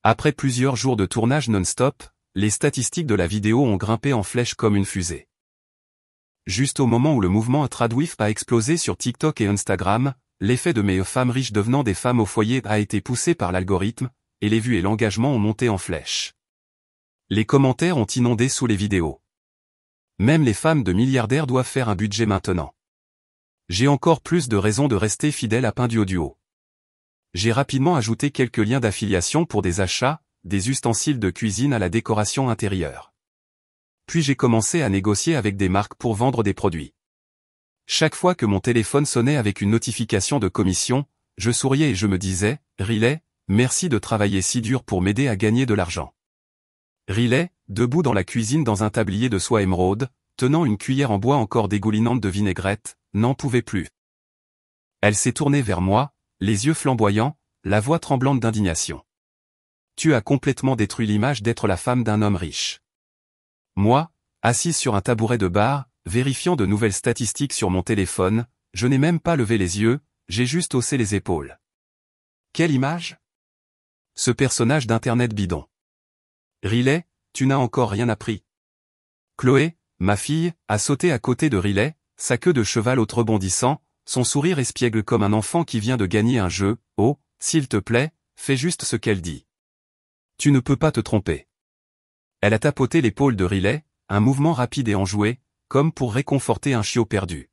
Après plusieurs jours de tournage non-stop, les statistiques de la vidéo ont grimpé en flèche comme une fusée. Juste au moment où le mouvement Tradwife a explosé sur TikTok et Instagram, l'effet de mes femmes riches devenant des femmes au foyer a été poussé par l'algorithme, et les vues et l'engagement ont monté en flèche. Les commentaires ont inondé sous les vidéos. Même les femmes de milliardaires doivent faire un budget maintenant. J'ai encore plus de raisons de rester fidèle à Pinduo Duo. J'ai rapidement ajouté quelques liens d'affiliation pour des achats, des ustensiles de cuisine à la décoration intérieure. Puis j'ai commencé à négocier avec des marques pour vendre des produits. Chaque fois que mon téléphone sonnait avec une notification de commission, je souriais et je me disais, Riley, merci de travailler si dur pour m'aider à gagner de l'argent. Riley, debout dans la cuisine dans un tablier de soie émeraude, tenant une cuillère en bois encore dégoulinante de vinaigrette, n'en pouvait plus. Elle s'est tournée vers moi, les yeux flamboyants, la voix tremblante d'indignation. Tu as complètement détruit l'image d'être la femme d'un homme riche. Moi, assise sur un tabouret de bar, vérifiant de nouvelles statistiques sur mon téléphone, je n'ai même pas levé les yeux, j'ai juste haussé les épaules. Quelle image? Ce personnage d'internet bidon. Riley, tu n'as encore rien appris. Chloé, ma fille, a sauté à côté de Riley, sa queue de cheval haute rebondissant, son sourire espiègle comme un enfant qui vient de gagner un jeu. Oh, s'il te plaît, fais juste ce qu'elle dit. Tu ne peux pas te tromper. Elle a tapoté l'épaule de Riley, un mouvement rapide et enjoué, comme pour réconforter un chiot perdu.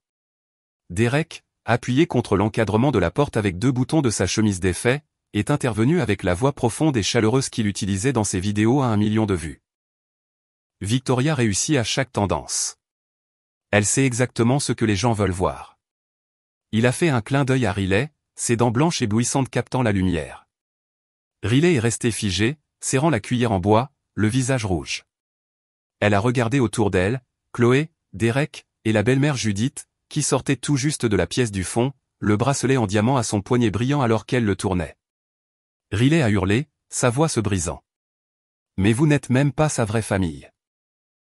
Derek, appuyé contre l'encadrement de la porte avec 2 boutons de sa chemise défait, est intervenu avec la voix profonde et chaleureuse qu'il utilisait dans ses vidéos à 1 million de vues. Victoria réussit à chaque tendance. Elle sait exactement ce que les gens veulent voir. Il a fait un clin d'œil à Riley, ses dents blanches éblouissantes captant la lumière. Riley est restée figée, serrant la cuillère en bois, le visage rouge. Elle a regardé autour d'elle, Chloé, Derek, et la belle-mère Judith, qui sortait tout juste de la pièce du fond, le bracelet en diamant à son poignet brillant alors qu'elle le tournait. Riley a hurlé, sa voix se brisant. Mais vous n'êtes même pas sa vraie famille.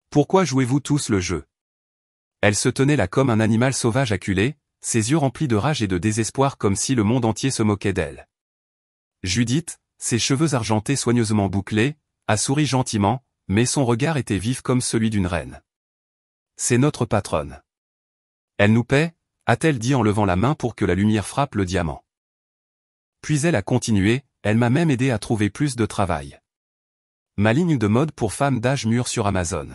Pourquoi jouez-vous tous le jeu? Elle se tenait là comme un animal sauvage acculé, ses yeux remplis de rage et de désespoir comme si le monde entier se moquait d'elle. Judith, ses cheveux argentés soigneusement bouclés, a souri gentiment, mais son regard était vif comme celui d'une reine. C'est notre patronne. Elle nous paie, a-t-elle dit en levant la main pour que la lumière frappe le diamant. Puis elle a continué, elle m'a même aidé à trouver plus de travail. Ma ligne de mode pour femmes d'âge mûr sur Amazon.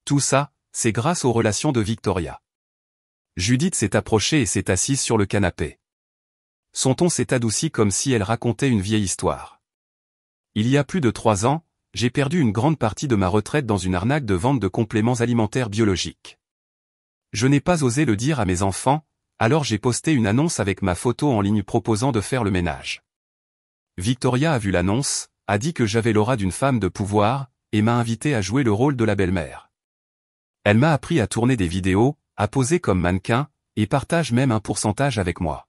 Tout ça, c'est grâce aux relations de Victoria. Judith s'est approchée et s'est assise sur le canapé. Son ton s'est adouci comme si elle racontait une vieille histoire. Il y a plus de 3 ans, j'ai perdu une grande partie de ma retraite dans une arnaque de vente de compléments alimentaires biologiques. Je n'ai pas osé le dire à mes enfants, alors j'ai posté une annonce avec ma photo en ligne proposant de faire le ménage. Victoria a vu l'annonce, a dit que j'avais l'aura d'une femme de pouvoir, et m'a invité à jouer le rôle de la belle-mère. Elle m'a appris à tourner des vidéos, à poser comme mannequin, et partage même un pourcentage avec moi.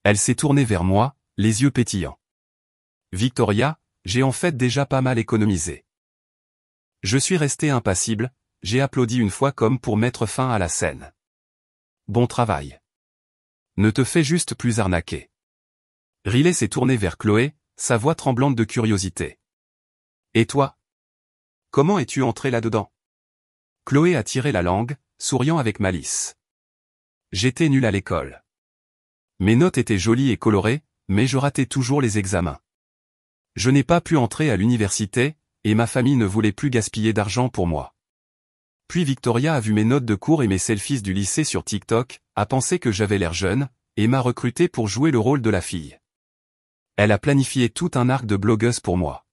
Elle s'est tournée vers moi, les yeux pétillants. Victoria, j'ai en fait déjà pas mal économisé. Je suis resté impassible, j'ai applaudi une fois comme pour mettre fin à la scène. Bon travail. Ne te fais juste plus arnaquer. Riley s'est tourné vers Chloé, sa voix tremblante de curiosité. Et toi? Comment es-tu entré là-dedans? Chloé a tiré la langue, souriant avec malice. J'étais nul à l'école. Mes notes étaient jolies et colorées, mais je ratais toujours les examens. Je n'ai pas pu entrer à l'université, et ma famille ne voulait plus gaspiller d'argent pour moi. Puis Victoria a vu mes notes de cours et mes selfies du lycée sur TikTok, a pensé que j'avais l'air jeune, et m'a recruté pour jouer le rôle de la fille. Elle a planifié tout un arc de blogueuse pour moi.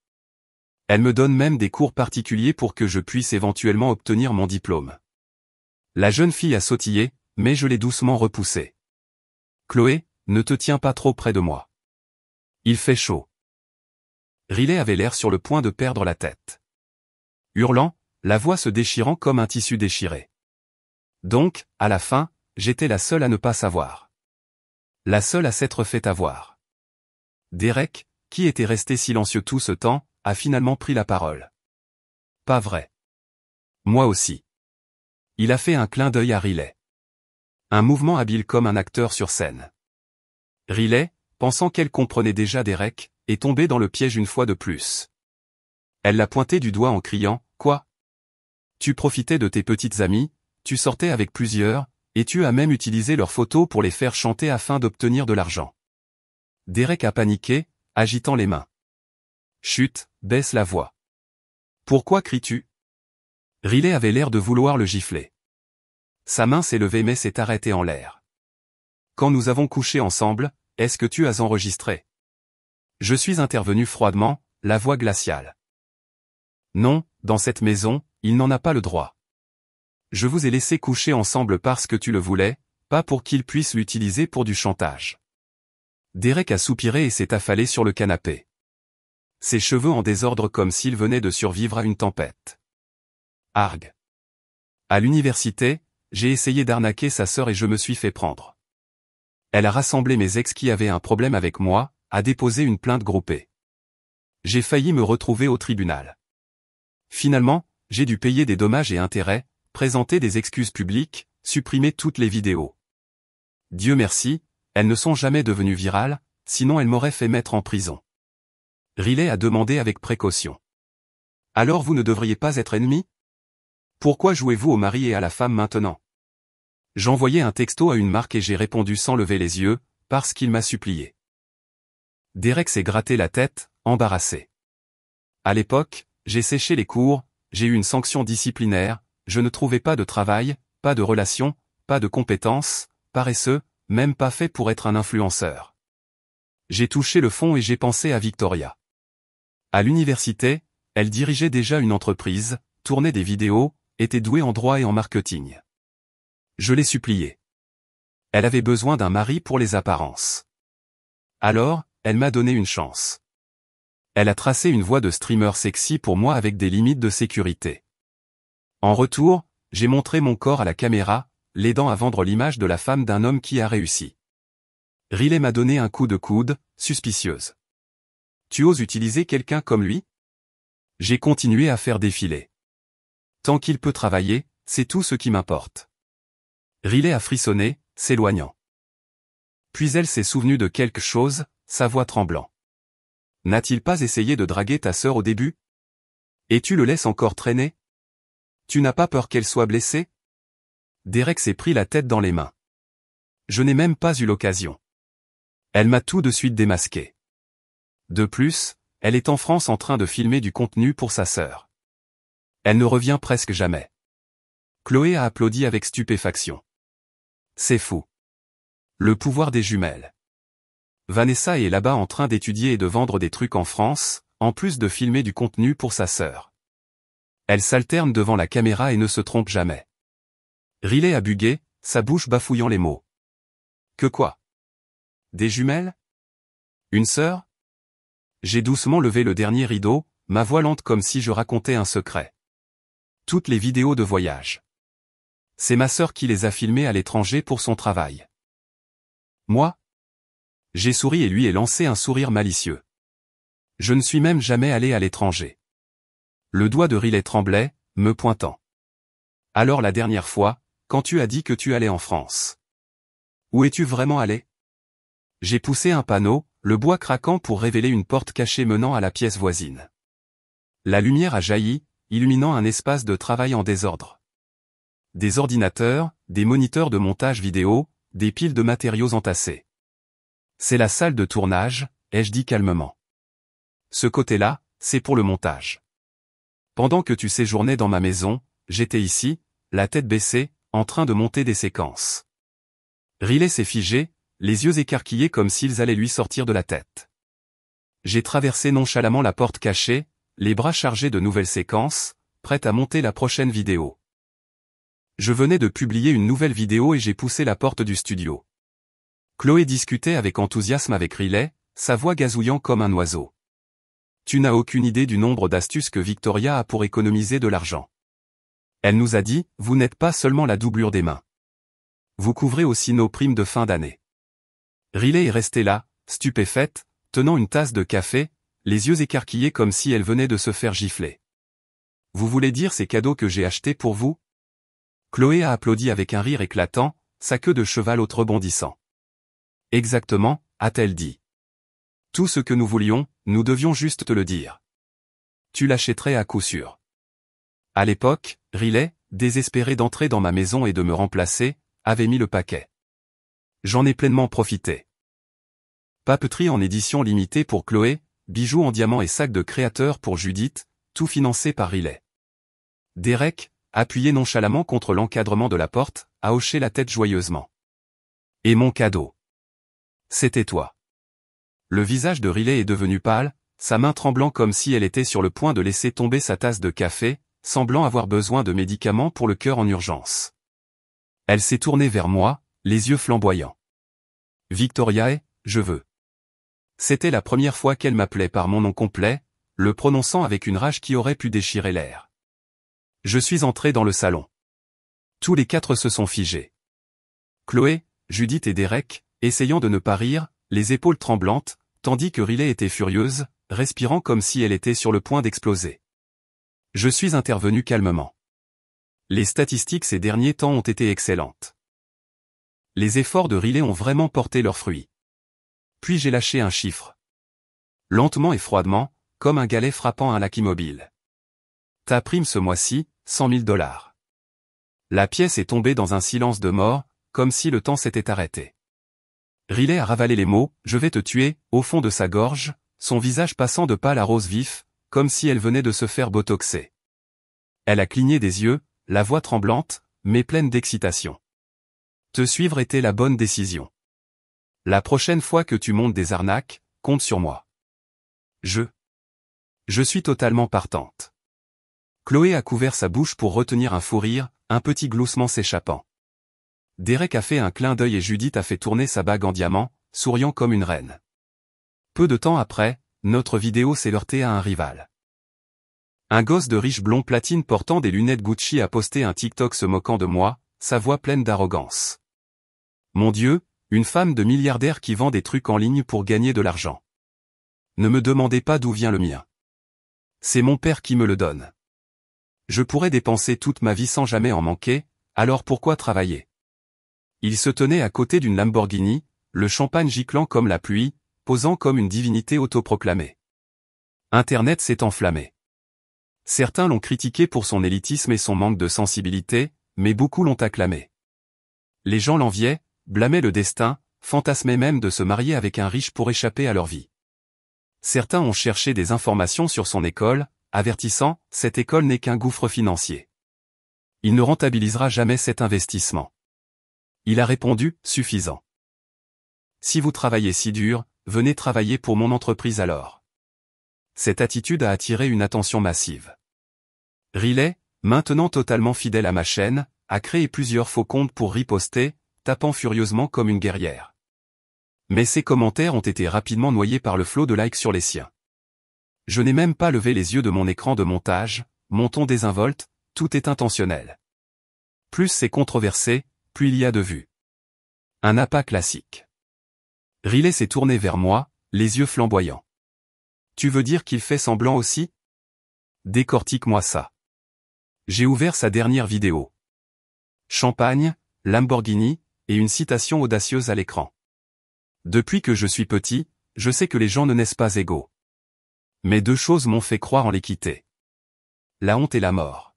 Elle me donne même des cours particuliers pour que je puisse éventuellement obtenir mon diplôme. La jeune fille a sautillé, mais je l'ai doucement repoussée. Chloé, ne te tiens pas trop près de moi. Il fait chaud. Riley avait l'air sur le point de perdre la tête. Hurlant, la voix se déchirant comme un tissu déchiré. Donc, à la fin, j'étais la seule à ne pas savoir. La seule à s'être fait avoir. Derek, qui était resté silencieux tout ce temps, a finalement pris la parole. Pas vrai. Moi aussi. Il a fait un clin d'œil à Riley. Un mouvement habile comme un acteur sur scène. Riley, pensant qu'elle comprenait déjà Derek, est tombée dans le piège une fois de plus. Elle l'a pointé du doigt en criant « Quoi ? Tu profitais de tes petites amies, tu sortais avec plusieurs, et tu as même utilisé leurs photos pour les faire chanter afin d'obtenir de l'argent. » Derek a paniqué, agitant les mains. « Chut, baisse la voix. Pourquoi cries-tu » Riley avait l'air de vouloir le gifler. Sa main s'est levée mais s'est arrêtée en l'air. « Quand nous avons couché ensemble, est-ce que tu as enregistré » Je suis intervenu froidement, la voix glaciale. « Non, dans cette maison, il n'en a pas le droit. Je vous ai laissé coucher ensemble parce que tu le voulais, pas pour qu'il puisse l'utiliser pour du chantage. » Derek a soupiré et s'est affalé sur le canapé. Ses cheveux en désordre comme s'il venait de survivre à une tempête. Arg. À l'université, j'ai essayé d'arnaquer sa sœur et je me suis fait prendre. Elle a rassemblé mes ex qui avaient un problème avec moi, a déposé une plainte groupée. J'ai failli me retrouver au tribunal. Finalement, j'ai dû payer des dommages et intérêts, présenter des excuses publiques, supprimer toutes les vidéos. Dieu merci, elles ne sont jamais devenues virales, sinon elles m'auraient fait mettre en prison. Riley a demandé avec précaution. Alors vous ne devriez pas être ennemis ? Pourquoi jouez-vous au mari et à la femme maintenant ? J'envoyais un texto à une marque et j'ai répondu sans lever les yeux, parce qu'il m'a supplié. Derek s'est gratté la tête, embarrassé. À l'époque, j'ai séché les cours, j'ai eu une sanction disciplinaire, je ne trouvais pas de travail, pas de relations, pas de compétences, paresseux, même pas fait pour être un influenceur. J'ai touché le fond et j'ai pensé à Victoria. À l'université, elle dirigeait déjà une entreprise, tournait des vidéos, était douée en droit et en marketing. Je l'ai suppliée. Elle avait besoin d'un mari pour les apparences. Alors, elle m'a donné une chance. Elle a tracé une voie de streamer sexy pour moi avec des limites de sécurité. En retour, j'ai montré mon corps à la caméra, l'aidant à vendre l'image de la femme d'un homme qui a réussi. Riley m'a donné un coup de coude, suspicieuse. Tu oses utiliser quelqu'un comme lui ? J'ai continué à faire défiler. Tant qu'il peut travailler, c'est tout ce qui m'importe. Riley a frissonné, s'éloignant. Puis elle s'est souvenue de quelque chose, sa voix tremblant. N'a-t-il pas essayé de draguer ta sœur au début ? Et tu le laisses encore traîner ? Tu n'as pas peur qu'elle soit blessée ? Derek s'est pris la tête dans les mains. Je n'ai même pas eu l'occasion. Elle m'a tout de suite démasqué. De plus, elle est en France en train de filmer du contenu pour sa sœur. Elle ne revient presque jamais. Chloé a applaudi avec stupéfaction. C'est fou. Le pouvoir des jumelles. Vanessa est là-bas en train d'étudier et de vendre des trucs en France, en plus de filmer du contenu pour sa sœur. Elle s'alterne devant la caméra et ne se trompe jamais. Riley a bugué, sa bouche bafouillant les mots. Que quoi ? Des jumelles ? Une sœur ? J'ai doucement levé le dernier rideau, ma voix lente comme si je racontais un secret. Toutes les vidéos de voyage. C'est ma sœur qui les a filmées à l'étranger pour son travail. Moi ? J'ai souri et lui ai lancé un sourire malicieux. Je ne suis même jamais allé à l'étranger. Le doigt de Riley tremblait, me pointant. Alors la dernière fois, quand tu as dit que tu allais en France. Où es-tu vraiment allé ? J'ai poussé un panneau, le bois craquant pour révéler une porte cachée menant à la pièce voisine. La lumière a jailli, illuminant un espace de travail en désordre. Des ordinateurs, des moniteurs de montage vidéo, des piles de matériaux entassés. C'est la salle de tournage, ai-je dit calmement. ce côté-là, c'est pour le montage. Pendant que tu séjournais dans ma maison, j'étais ici, la tête baissée, en train de monter des séquences. Riley s'est figé, les yeux écarquillés comme s'ils allaient lui sortir de la tête. J'ai traversé nonchalamment la porte cachée, les bras chargés de nouvelles séquences, prête à monter la prochaine vidéo. Je venais de publier une nouvelle vidéo et j'ai poussé la porte du studio. Chloé discutait avec enthousiasme avec Riley, sa voix gazouillant comme un oiseau. Tu n'as aucune idée du nombre d'astuces que Victoria a pour économiser de l'argent. Elle nous a dit, vous n'êtes pas seulement la doublure des mains. Vous couvrez aussi nos primes de fin d'année. Riley est restée là, stupéfaite, tenant une tasse de café, les yeux écarquillés comme si elle venait de se faire gifler. Vous voulez dire ces cadeaux que j'ai achetés pour vous? Chloé a applaudi avec un rire éclatant, sa queue de cheval haute rebondissant. Exactement, a-t-elle dit. Tout ce que nous voulions, nous devions juste te le dire. Tu l'achèterais à coup sûr. À l'époque, Riley, désespéré d'entrer dans ma maison et de me remplacer, avait mis le paquet. J'en ai pleinement profité. Papeterie en édition limitée pour Chloé, bijoux en diamant et sac de créateur pour Judith, tout financé par Riley. Derek, appuyé nonchalamment contre l'encadrement de la porte, a hoché la tête joyeusement. Et mon cadeau. C'était toi. Le visage de Riley est devenu pâle, sa main tremblant comme si elle était sur le point de laisser tomber sa tasse de café, semblant avoir besoin de médicaments pour le cœur en urgence. Elle s'est tournée vers moi, les yeux flamboyants. Victoria, je veux. C'était la première fois qu'elle m'appelait par mon nom complet, le prononçant avec une rage qui aurait pu déchirer l'air. Je suis entré dans le salon. Tous les quatre se sont figés. Chloé, Judith et Derek, essayant de ne pas rire, les épaules tremblantes, tandis que Riley était furieuse, respirant comme si elle était sur le point d'exploser. Je suis intervenu calmement. Les statistiques ces derniers temps ont été excellentes. Les efforts de Riley ont vraiment porté leurs fruits. Puis j'ai lâché un chiffre. Lentement et froidement, comme un galet frappant un lac immobile. Ta prime ce mois-ci, 100 000 $. La pièce est tombée dans un silence de mort, comme si le temps s'était arrêté. Riley a ravalé les mots « je vais te tuer » au fond de sa gorge, son visage passant de pâle à rose vif, comme si elle venait de se faire botoxer. Elle a cligné des yeux, la voix tremblante, mais pleine d'excitation. Te suivre était la bonne décision. La prochaine fois que tu montes des arnaques, compte sur moi. Je suis totalement partante. Chloé a couvert sa bouche pour retenir un fou rire, un petit gloussement s'échappant. Derek a fait un clin d'œil et Judith a fait tourner sa bague en diamant, souriant comme une reine. Peu de temps après, notre vidéo s'est heurtée à un rival. Un gosse de riche blond platine portant des lunettes Gucci a posté un TikTok se moquant de moi, sa voix pleine d'arrogance. Mon Dieu, une femme de milliardaire qui vend des trucs en ligne pour gagner de l'argent. Ne me demandez pas d'où vient le mien. C'est mon père qui me le donne. Je pourrais dépenser toute ma vie sans jamais en manquer, alors pourquoi travailler? Il se tenait à côté d'une Lamborghini, le champagne giclant comme la pluie, posant comme une divinité autoproclamée. Internet s'est enflammé. Certains l'ont critiqué pour son élitisme et son manque de sensibilité, mais beaucoup l'ont acclamé. Les gens l'enviaient, blâmaient le destin, fantasmaient même de se marier avec un riche pour échapper à leur vie. Certains ont cherché des informations sur son école, avertissant, cette école n'est qu'un gouffre financier. Il ne rentabilisera jamais cet investissement. Il a répondu, suffisant. Si vous travaillez si dur, venez travailler pour mon entreprise alors. Cette attitude a attiré une attention massive. Riley, maintenant totalement fidèle à ma chaîne, a créé plusieurs faux comptes pour riposter, tapant furieusement comme une guerrière. Mais ses commentaires ont été rapidement noyés par le flot de likes sur les siens. Je n'ai même pas levé les yeux de mon écran de montage, mon ton désinvolte, tout est intentionnel. Plus c'est controversé, plus il y a de vues. Un appât classique. Riley s'est tourné vers moi, les yeux flamboyants. Tu veux dire qu'il fait semblant aussi? Décortique-moi ça. J'ai ouvert sa dernière vidéo. Champagne, Lamborghini, et une citation audacieuse à l'écran. Depuis que je suis petit, je sais que les gens ne naissent pas égaux. Mais deux choses m'ont fait croire en l'équité. La honte et la mort.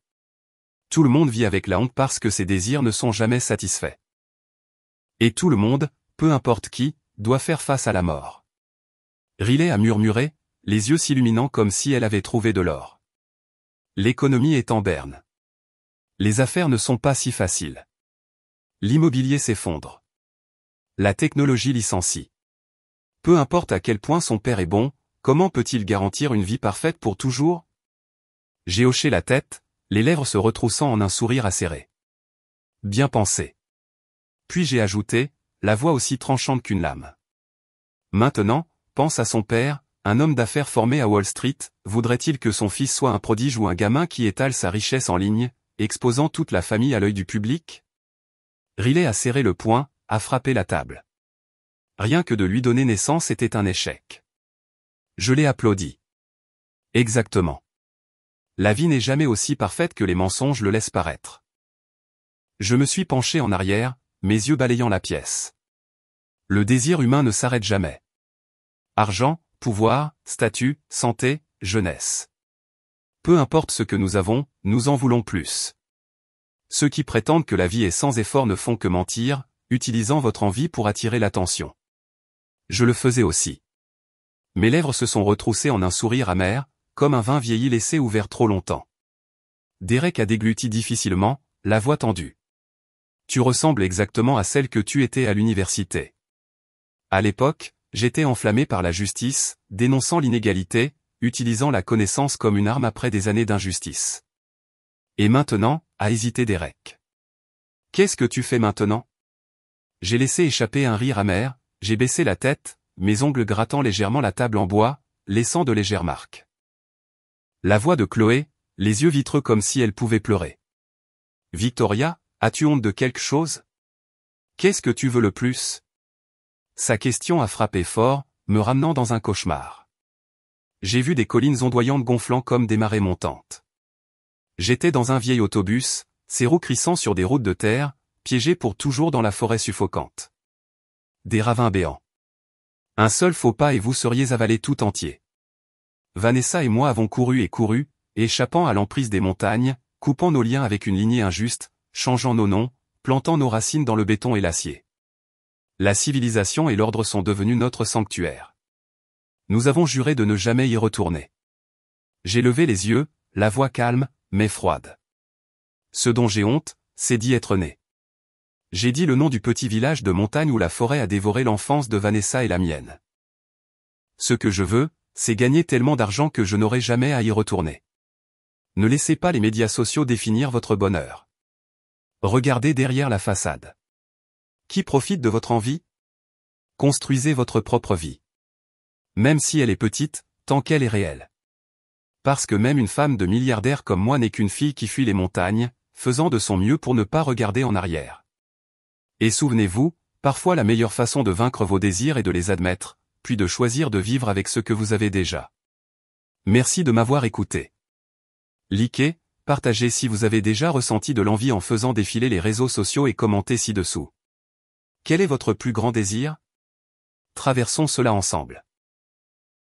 Tout le monde vit avec la honte parce que ses désirs ne sont jamais satisfaits. Et tout le monde, peu importe qui, doit faire face à la mort. Riley a murmuré, les yeux s'illuminant comme si elle avait trouvé de l'or. L'économie est en berne. Les affaires ne sont pas si faciles. L'immobilier s'effondre. La technologie licencie. Peu importe à quel point son père est bon, comment peut-il garantir une vie parfaite pour toujours? J'ai hoché la tête, les lèvres se retroussant en un sourire acéré. Bien pensé. Puis j'ai ajouté, la voix aussi tranchante qu'une lame. Maintenant, pense à son père, un homme d'affaires formé à Wall Street, voudrait-il que son fils soit un prodige ou un gamin qui étale sa richesse en ligne, exposant toute la famille à l'œil du public? Riley a serré le poing, a frappé la table. Rien que de lui donner naissance était un échec. Je l'ai applaudi. Exactement. La vie n'est jamais aussi parfaite que les mensonges le laissent paraître. Je me suis penché en arrière, mes yeux balayant la pièce. Le désir humain ne s'arrête jamais. Argent, pouvoir, statut, santé, jeunesse. Peu importe ce que nous avons, nous en voulons plus. Ceux qui prétendent que la vie est sans effort ne font que mentir, utilisant votre envie pour attirer l'attention. Je le faisais aussi. Mes lèvres se sont retroussées en un sourire amer, comme un vin vieilli laissé ouvert trop longtemps. Derek a dégluti difficilement, la voix tendue. Tu ressembles exactement à celle que tu étais à l'université. À l'époque, j'étais enflammé par la justice, dénonçant l'inégalité, utilisant la connaissance comme une arme après des années d'injustice. Et maintenant, a hésité Derek. Qu'est-ce que tu fais maintenant? J'ai laissé échapper un rire amer, j'ai baissé la tête, mes ongles grattant légèrement la table en bois, laissant de légères marques. La voix de Chloé, les yeux vitreux comme si elle pouvait pleurer. Victoria, as-tu honte de quelque chose? Qu'est-ce que tu veux le plus? Sa question a frappé fort, me ramenant dans un cauchemar. J'ai vu des collines ondoyantes gonflant comme des marées montantes. J'étais dans un vieil autobus, ses roues crissant sur des routes de terre, piégé pour toujours dans la forêt suffocante. Des ravins béants. Un seul faux pas et vous seriez avalé tout entier. Vanessa et moi avons couru et couru, échappant à l'emprise des montagnes, coupant nos liens avec une lignée injuste, changeant nos noms, plantant nos racines dans le béton et l'acier. La civilisation et l'ordre sont devenus notre sanctuaire. Nous avons juré de ne jamais y retourner. J'ai levé les yeux, la voix calme, mais froide. Ce dont j'ai honte, c'est d'y être né. J'ai dit le nom du petit village de montagne où la forêt a dévoré l'enfance de Vanessa et la mienne. Ce que je veux, c'est gagner tellement d'argent que je n'aurai jamais à y retourner. Ne laissez pas les médias sociaux définir votre bonheur. Regardez derrière la façade. Qui profite de votre envie? Construisez votre propre vie. Même si elle est petite, tant qu'elle est réelle. Parce que même une femme de milliardaire comme moi n'est qu'une fille qui fuit les montagnes, faisant de son mieux pour ne pas regarder en arrière. Et souvenez-vous, parfois la meilleure façon de vaincre vos désirs est de les admettre, puis de choisir de vivre avec ce que vous avez déjà. Merci de m'avoir écouté. Likez, partagez si vous avez déjà ressenti de l'envie en faisant défiler les réseaux sociaux et commentez ci-dessous. Quel est votre plus grand désir? Traversons cela ensemble.